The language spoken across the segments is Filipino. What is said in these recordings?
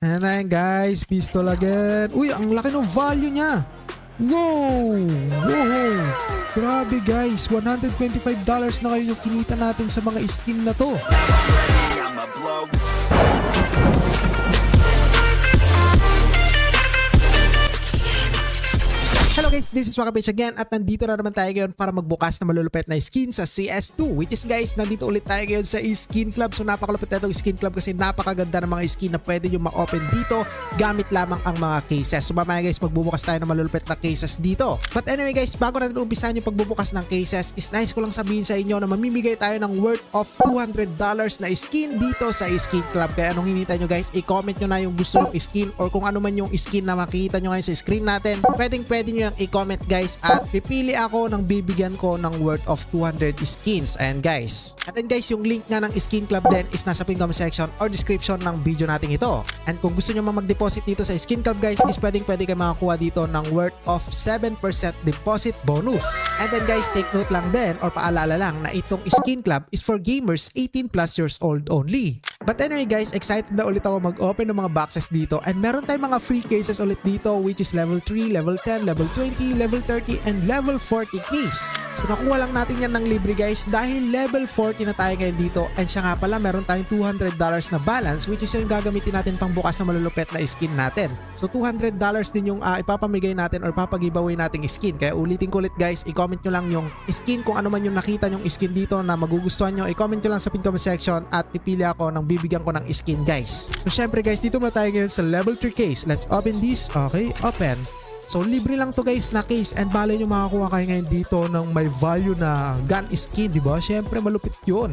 And then guys, pistol again. Uy, ang laki ng value niya. Wow! Wow! Grabe guys, $125 na kayo yung kinita natin sa mga skin na to. Hello guys, this is Wakabitch again at nandito na naman tayo ngayon para magbukas na malulupit na skin sa CS2, which is guys, nandito ulit tayo ngayon sa Skin Club. So napakalupit na itong Skin Club kasi napakaganda ng mga skin na pwede nyo ma-open dito gamit lamang ang mga cases. So mamaya guys, magbubukas tayo ng malulupit na cases dito. But anyway guys, bago natin umpisahan yung pagbubukas ng cases, is nice ko lang sabihin sa inyo na mamimigay tayo ng worth of $200 na skin dito sa Skin Club. Kaya anong hinihintay nyo guys, i-comment nyo na yung gusto ng skin or kung ano man yung skin na makikita nyo ngayon sa screen natin. Pwede nyo yung i-comment guys at pipili ako ng bibigyan ko ng worth of 200 skins. And guys, at then guys, yung link nga ng Skin Club din is nasa pin comment section or description ng video natin ito. And kung gusto nyo mag-deposit dito sa Skin Club guys, is pwede kayo makakuha dito ng worth of 7% deposit bonus. And then guys, take note lang din or paalala lang na itong Skin Club is for gamers 18 plus years old only. But anyway guys, excited na ulit ako mag-open ng mga boxes dito and meron tayong mga free cases ulit dito, which is level 3, level 10, level 20, level 30, and level 40 case. So nakuha lang natin yan ng libre guys dahil level 40 na tayo ngayon dito, and siya nga pala meron tayong $200 na balance, which is yung gagamitin natin pang bukas na malulupet na skin natin. So $200 din yung ipapamigay natin or papag-giveaway nating skin. Kaya ulitin ko ulit guys, i-comment nyo lang yung skin kung ano man yung nakita nyong skin dito na magugustuhan nyo, i-comment nyo lang sa pin comment section at pipili ako ng bibigyan ko ng skin guys. So syempre guys, dito muna tayo ngayon sa level 3 case. Let's open this. Okay, open. So libre lang to guys na case, and bale nyo makakuha kayo ngayon dito ng may value na gun skin, diba? Syempre malupit yun.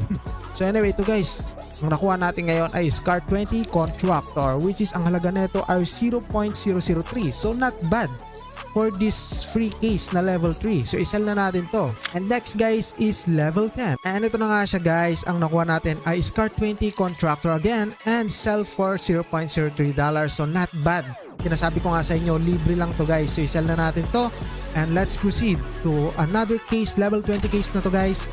So anyway, ito guys, ang nakuha natin ngayon ay Scar 20 Contractor, which is ang halaga nito ay 0.003. So not bad for this free case na level 3. So isell na natin to. And next guys is level 10. And ito na nga siya guys, ang nakuha natin ay Scar 20 Contractor again and sell for $0.03. So not bad. Sinasabi ko nga sa inyo, libre lang to guys. So isell na natin to. And let's proceed to another case, level 20 case na to guys.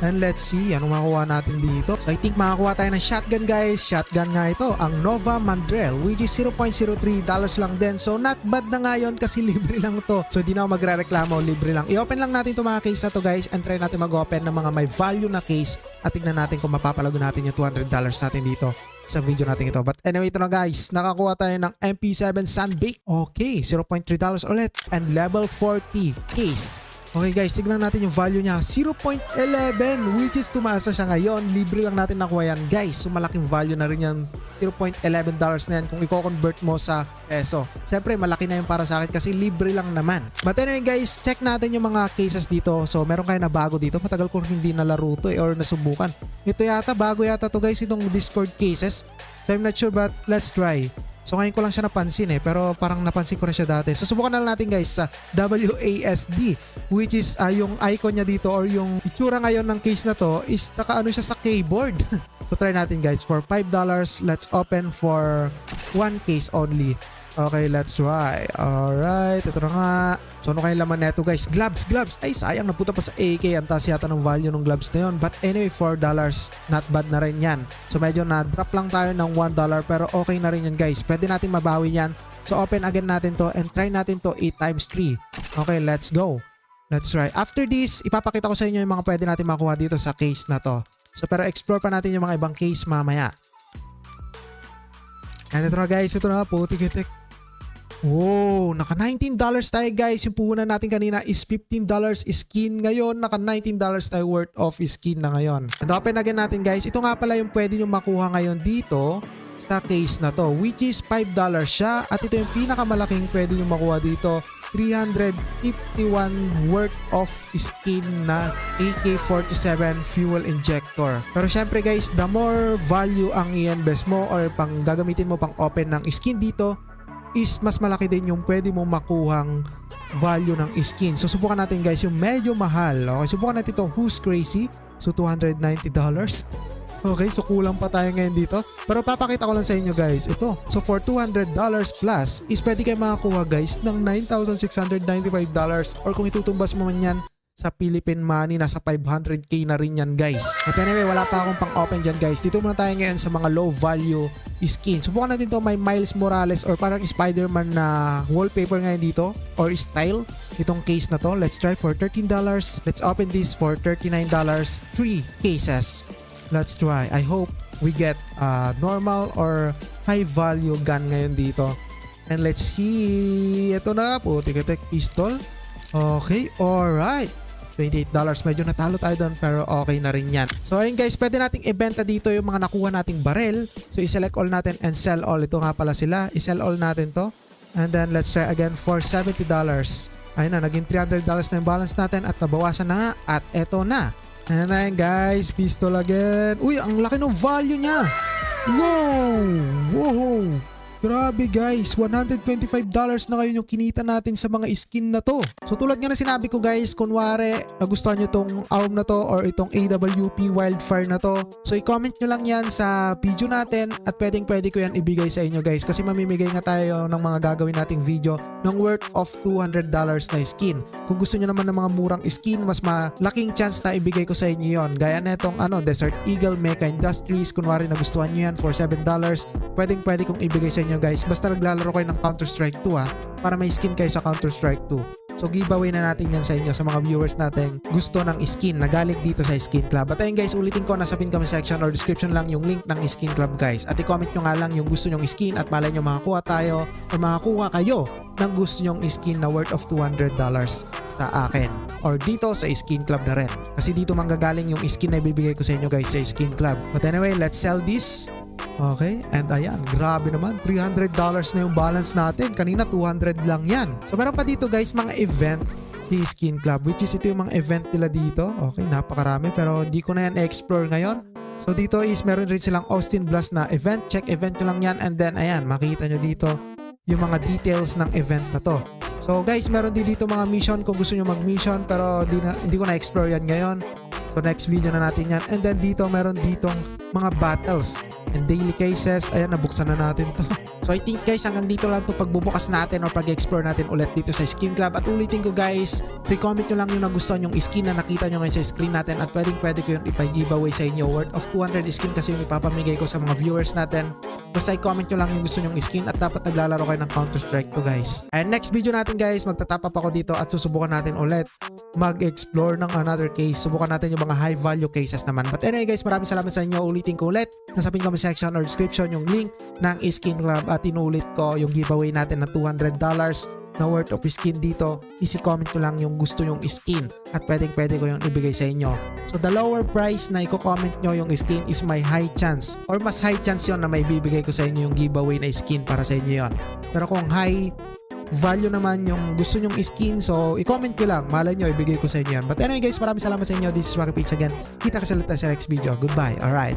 And let's see, anong makuha natin dito. So I think makakuha tayo ng shotgun guys. Shotgun nga ito, ang Nova Mandrel, which is $0.03 lang din. So not bad na nga yun kasi libre lang to. So di na ako magre-reklamo, libre lang. I-open lang natin itong mga case na to guys and try natin mag-open ng mga may value na case at tignan natin kung mapapalago natin yung $200 natin dito sa video natin ito. But anyway, ito na guys, nakakuha tayo ng MP7 Sunbake. Okay, $0.3 ulit. And level 40 case. Okay guys, tignan natin yung value niya. 0.11, which is tumaas na siya ngayon. Libre lang natin nakuha yan guys. So malaking value na rin yan. $0.11 na yan kung i-convert mo sa peso. Siyempre malaki na yun para sa akin kasi libre lang naman. But anyway guys, check natin yung mga cases dito. So meron kayo na bago dito. Matagal ko hindi nalaro to or nasubukan. Ito yata, bago yata to guys, itong Discord cases. So I'm not sure but let's try. So ngayon ko lang siya napansin pero parang napansin ko na siya dati. So subukan na lang natin guys sa WASD, which is yung icon niya dito or yung itsura ngayon ng case na to is nakaano siya sa keyboard. So try natin guys for $5. Let's open for one case only. Okay, let's try. Alright, ito na nga. So ano kayong laman neto guys? Gloves. Ay sayang, napunta pa sa AK. Ang taas yata ng value ng gloves na yun. But anyway, $4. Not bad na rin yan. So medyo na-drop lang tayo ng $1 pero okay na rin yan guys. Pwede natin mabawi yan. So open again natin to and try natin to 8 times 3. Okay, let's go. Let's try. After this, ipapakita ko sa inyo yung mga pwede natin makuha dito sa case na to. So pero explore pa natin yung mga ibang case mamaya. And ito na guys, ito na, putik-itik. Wow, naka $19 tayo guys. Yung puhunan natin kanina is $15 skin. Ngayon, naka $19 tayo worth of skin na ngayon. And open again natin guys. Ito nga pala yung pwede nyo makuha ngayon dito sa case na to, which is $5 siya. At ito yung pinakamalaking pwede nyo makuha dito, 351 worth of skin na AK-47 fuel injector. Pero syempre guys, the more value ang i-invest mo or pang gagamitin mo pang open ng skin dito, is mas malaki din yung pwede mong makuhang value ng skin. So subukan natin guys yung medyo mahal. Okay, subukan natin itong Who's Crazy. So $290. Okay, so kulang pa tayo ngayon dito. Pero papakita ko lang sa inyo guys. Ito. So for $200 plus is pwede kayo makakuha guys ng $9,695 or kung itutumbas mo man yan sa Philippine money, nasa 500k na rin yan guys. But anyway, wala pa akong pang-open dyan guys. Dito muna tayo ngayon sa mga low value skin. Subukan natin to, may Miles Morales or parang Spider-Man na wallpaper ngayon dito or style. Itong case na to, let's try for $13. Let's open this for $39. 3 cases. Let's try. I hope we get normal or high value gun ngayon dito. And let's see. Ito na po, Tic-Tac pistol. Okay, alright. $28. Medyo natalo tayo doon pero okay na rin yan. So ayun guys, pwede nating ibenta dito yung mga nakuha nating barrel. So i-select all natin and sell all. Ito nga pala sila. I-sell all natin to. And then let's try again for $70. Ayun na, naging $300 na yung balance natin at nabawasan na nga. At eto na. And then guys, pistol again. Uy, ang laki ng value niya. Wow! Wow! Grabe guys, $125 na ngayon yung kinita natin sa mga skin na to. So tulad nga na sinabi ko guys, kunwari nagustuhan nyo tong ARM na to or itong AWP Wildfire na to, so i-comment nyo lang yan sa video natin at pwede ko yan ibigay sa inyo guys kasi mamimigay nga tayo ng mga gagawin nating video ng worth of $200 na skin. Kung gusto nyo naman ng mga murang skin, mas malaking chance na ibigay ko sa inyo yon. Gaya na itong Desert Eagle Mecha Industries, kunwari nagustuhan nyo yan for $7, pwede kong ibigay sa inyo guys, basta naglalaro kayo ng Counter-Strike 2 para may skin kayo sa Counter-Strike 2. So giveaway na natin yan sa inyo sa mga viewers natin gusto ng skin na galing dito sa Skin Club. At ayun guys, ulitin ko, nasa pin comment section or description lang yung link ng Skin Club guys. At i-comment nyo nga lang yung gusto nyong skin at malay nyo makakuha tayo o makakuha kayo ng gusto nyong skin na worth of $200 sa akin or dito sa Skin Club na rin. Kasi dito manggagaling yung skin na ibibigay ko sa inyo guys sa Skin Club. But anyway, let's sell this. Okay, and ayan, grabe naman, $300 na yung balance natin. Kanina 200 lang yan. So meron pa dito guys mga event si Skin Club, which is ito yung mga event nila dito. Okay, napakarami pero di ko na yan explore ngayon. So dito is meron rin silang Austin Blast na event. Check event nyo lang yan and then ayan, makita nyo dito yung mga details ng event na to. So guys, meron din dito mga mission kung gusto nyo mag-mission pero hindi ko na-explore yan ngayon. So next video na natin yan. And then dito meron ditong mga battles and daily cases. Ayan, nabuksan na natin to. So I think guys, hanggang dito lang to pagbubukas natin o pag-explore natin ulit dito sa Skin Club. At ulitin ko guys, so i-comment nyo lang yung nagustuhan yung skin na nakita nyo ngayon sa screen natin at pwede ko yung ipag-giveaway sa inyo worth of 200 skin kasi yung ipapamigay ko sa mga viewers natin. Basta i-comment nyo lang yung gusto nyong skin at dapat naglalaro kayo ng Counter-Strike to guys. And next video natin guys, magtatap up ako dito at susubukan natin ulit mag-explore ng another case. Subukan natin yung mga high value cases naman. But anyway guys, maraming salamat sa inyo. Ulitin ko ulit, nasa pin comment section or description yung link ng Skin Club at inulit ko yung giveaway natin na $200 na worth of skin dito. Isi-comment ko lang yung gusto yung skin at pwede ko yung ibigay sa inyo. So the lower price na i-comment nyo yung skin is my high chance or mas high chance yon na may bibigay ko sa inyo yung giveaway na skin para sa inyo yon. Pero kung high value naman yung gusto nyong skin, so i-comment ko lang, malay nyo ibigay ko sa inyo yan. But anyway guys, maraming salamat sa inyo. This is Wacky Peach again. Kita kasi ulit tayo sa next video. Goodbye. Alright.